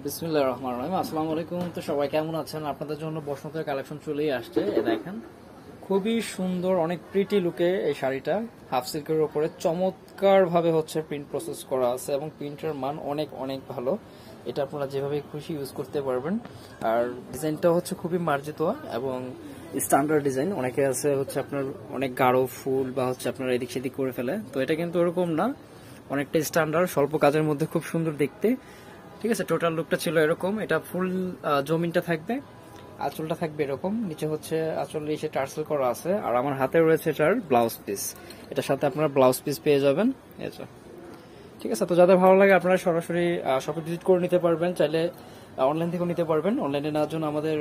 বিসমিল্লাহির রহমানির রহিম। আসসালামু আলাইকুম। তো সবাই কেমন আছেন? আপনাদের জন্য বসন্তের কালেকশন চলেই আসছে। দেখেন, খুবই সুন্দর, অনেক প্রিটি লুকে এই শাড়িটা। হাফ সিল্কের উপরে চমৎকার ভাবে হচ্ছে প্রিন্ট প্রসেস করা আছে এবং প্রিন্টের মান অনেক অনেক ভালো। এটা আপনারা যেভাবে খুশি ইউজ করতে পারবেন। আর ডিজাইনটা হচ্ছে খুবই মার্জিত এবং স্ট্যান্ডার্ড ডিজাইন। অনেকে আছে হচ্ছে আপনার অনেক গাঢ় ফুল বা হচ্ছে আপনার এদিক সেদিক করে ফেলে, তো এটা কিন্তু ওরকম না, অনেকটা স্ট্যান্ডার্ড, স্বল্প কাজের মধ্যে খুব সুন্দর দেখতে। ঠিক আছে, টোটাল লুকটা ছিল এরকম। এটা ফুল জমিনটা থাকবে, আঁচলটা থাকবে এরকম, নিচে হচ্ছে আঁচল এসে টার্সেল করা আছে। আর আমার হাতে রয়েছে এটার ব্লাউজ পিস, এটার সাথে আপনারা ব্লাউজ পিস পেয়ে যাবেন। ঠিক আছে, তো যাদের ভালো লাগে আপনারা সরাসরি শপে ভিজিট করে নিতে পারবেন, চাইলে অনলাইন থেকেও নিতে পারবেন। অনলাইনে নেওয়ার জন্য আমাদের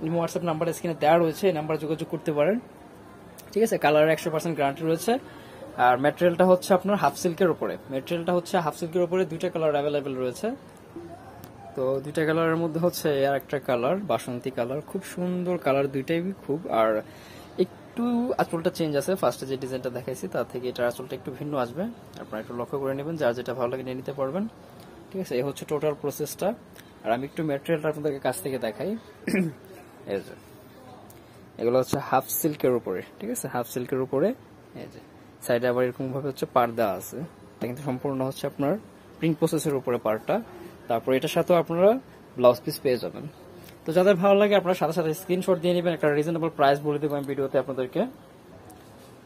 ইমো হোয়াটসঅ্যাপ নাম্বার স্ক্রিনে দেওয়া রয়েছে, এই নাম্বারে যোগাযোগ করতে পারেন। ঠিক আছে, কালারের 100% গ্যারান্টি রয়েছে। আর ম্যাটেরিয়ালটা হচ্ছে আপনার হাফ সিল্কের উপরে, দুইটা কালার অ্যাভেলেবেল রয়েছে। তো দুইটা কালারের মধ্যে হচ্ছে আর একটা কালার বাসন্তী কালার, খুব সুন্দর কালার দুইটাই খুব। আর একটু আঁচলটা চেঞ্জ আছে, ফার্স্টে যে ডিজাইনটা দেখাইছি তার থেকে এটার আঁচলটা একটু ভিন্ন আসবে, আপনারা একটু লক্ষ্য করে নেবেন, যার যেটা ভালো লাগে নিয়ে নিতে পারবেন। ঠিক আছে, এই হচ্ছে টোটাল প্রসেসটা। আর আমি একটু ম্যাটেরিয়ালটা আপনাদেরকে কাছ থেকে দেখাই। এই যে এগুলো হচ্ছে হাফ সিল্কের উপরে, ঠিক আছে, হাফ সিল্কের উপরে। এই যে সাইডে আবার এরকম ভাবে হচ্ছে পাড় দেওয়া আছে, এটা কিন্তু সম্পূর্ণ হচ্ছে আপনার প্রিন্ট প্রসেসের উপরে পাড়টা। তারপর এটার সাথেও আপনারা ব্লাউজ পিস পেয়ে যাবেন। তো যাদের ভালো লাগে আপনারা সাথে সাথে স্ক্রিনশট দিয়ে নেবেন, একটা রিজনেবল প্রাইস বলে দেবো আমি ভিডিওতে আপনাদেরকে।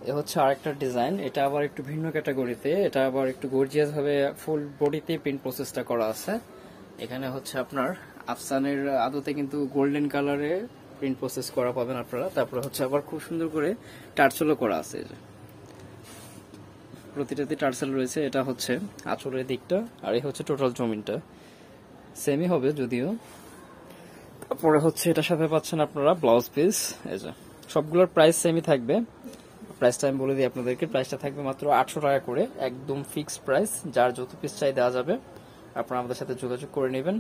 এ হচ্ছে আরেকটা ডিজাইন, এটা আবার একটু ভিন্ন ক্যাটাগরিতে, এটা আবার একটু গর্জিয়াস ভাবে ফুল বডিতে প্রিন্ট প্রসেসটা করা আছে। এখানে হচ্ছে আপনার আফসানের আদতে কিন্তু গোল্ডেন কালারে প্রিন্ট প্রসেস করা পাবেন আপনারা। তারপরে হচ্ছে আবার খুব সুন্দর করে টার্সেলও করা আছে, প্রতিটাতে টার্সেল রয়েছে। এটা হচ্ছে আঁচলের দিকটা, আর এই হচ্ছে টোটাল জমিনটা, সেমই হবে যদিও। তারপরে হচ্ছে এটার সাথে পাচ্ছেন আপনারা ব্লাউজ পিস। এই যে সবগুলোর প্রাইস সেমই থাকবে, প্রাইসটা আমি বলে দিই আপনাদেরকে। প্রাইসটা থাকবে মাত্র 800 টাকা করে, একদম ফিক্সড প্রাইস। যার যত পিস চাই দেওয়া যাবে, আপনারা আমাদের সাথে যোগাযোগ করে নেবেন।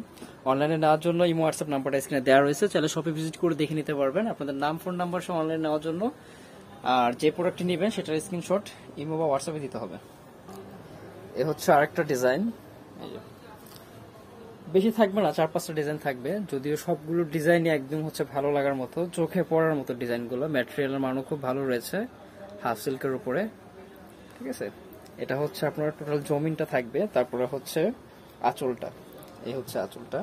অনলাইনে নেওয়ার জন্য ইমো হোয়াটসঅ্যাপ নাম্বারটা স্ক্রিনে দেওয়া রয়েছে, চাইলে শপে ভিজিট করে দেখে নিতে পারবেন। আপনাদের নাম, ফোন নাম্বার সহ অনলাইনে নেওয়ার জন্য, আর যে প্রোডাক্টটি নেবেন সেটার স্ক্রিনশট ইমো বা হোয়াটসঅ্যাপে দিতে হবে। এ হচ্ছে আরেকটা ডিজাইন, বেশি থাকবে না, 4-5টা ডিজাইন থাকবে, যদিও সবগুলো ডিজাইনই একদম হচ্ছে ভালো লাগার মতো, চোখে পড়ার মতো ডিজাইনগুলো। ম্যাটেরিয়ালের মানও খুব ভালো রয়েছে, হাফ সিল্কের উপরে। ঠিক আছে, এটা হচ্ছে আপনার টোটাল জমিনটা থাকবে, তারপরে হচ্ছে আঁচলটা, এই হচ্ছে আঁচলটা,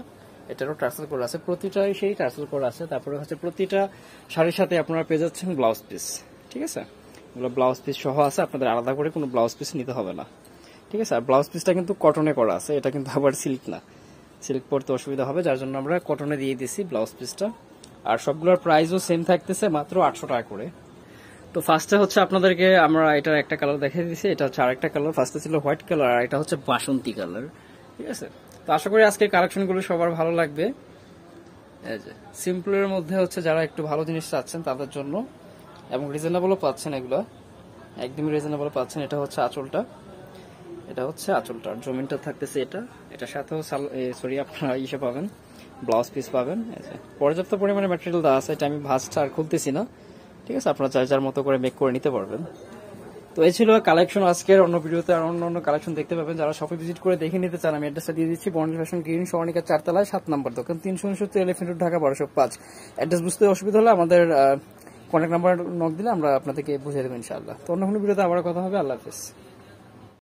এটারও টার্সেল করা আছে, প্রতিটাই সেই টার্সেল করা আছে। তারপরে হচ্ছে প্রতিটা শাড়ির সাথে আপনারা পেয়ে যাচ্ছেন ব্লাউজ পিস। ঠিক আছে, এগুলো ব্লাউজ পিস সহ আছে, আপনাদের আলাদা করে কোনো ব্লাউজ পিস নিতে হবে না। ঠিক আছে, আর ব্লাউজ পিসটা কিন্তু কটনে করা আছে, এটা কিন্তু আবার সিল্ক না, সিল্ক পরতে অসুবিধা হবে, যার জন্য আমরা কটনে দিয়ে দিয়েছি ব্লাউজ পিসটা। আর সবগুলোর প্রাইসও সেম থাকতেছে, মাত্র 800 টাকা করে। তো ফার্স্টে হচ্ছে আপনাদেরকে আমরা এটার একটা কালার দেখিয়ে দিয়েছি, এটা হচ্ছে আরেকটা কালার। ফার্স্টে ছিল হোয়াইট কালার, আর এটা হচ্ছে বাসন্তী কালার। ঠিক আছে, তো আশা করি আজকের কালেকশনগুলো সবার ভালো লাগবে। এই যে সিম্পলের মধ্যে হচ্ছে যারা একটু ভালো জিনিস চাচ্ছেন তাদের জন্য, এবং রিজনেবলও পাচ্ছেন, এগুলো একদমই রিজনেবল পাচ্ছেন। এটা হচ্ছে আঁচলটা, এটা হচ্ছে আঁচলটার জমিনটা থাকতেছে এটা, এটার সাথেও আপনারা ইসে পাবেন, ব্লাউজ পিস পাবেন। পর্যাপ্ত পরিমাণে ম্যাটেরিয়াল দেওয়া আছে, এটা আমি ভাঁজটা আর খুলতেছি না। ঠিক আছে, আপনারা যার যার মতো করে মেক করে নিতে পারবেন। তো এই ছিল কালেকশন আজকের। অন্য ভিডিওতে আর অন্য কালেকশন দেখতে পাবেন। যারা শপে ভিজিট করে দেখে নিতে চান, আমি অ্যাড্রেসটা দিয়ে দিচ্ছি, বর্ণিল ফ্যাশন, গ্রিন সরণিকা 4 তলায় 7 নম্বর দোকান, 369 এলিফ্যান্ট রোড, ঢাকা 1205। অ্যাড্রেস বুঝতে অসুবিধা হলে আমাদের কন্ট্যাক্ট নাম্বার নক দিলে আমরা আপনাদেরকে বুঝিয়ে দেবো ইনশাআল্লাহ। তো অন্য কোনো ভিডিওতে আবার কথা হবে। আল্লাহ হাফেজ।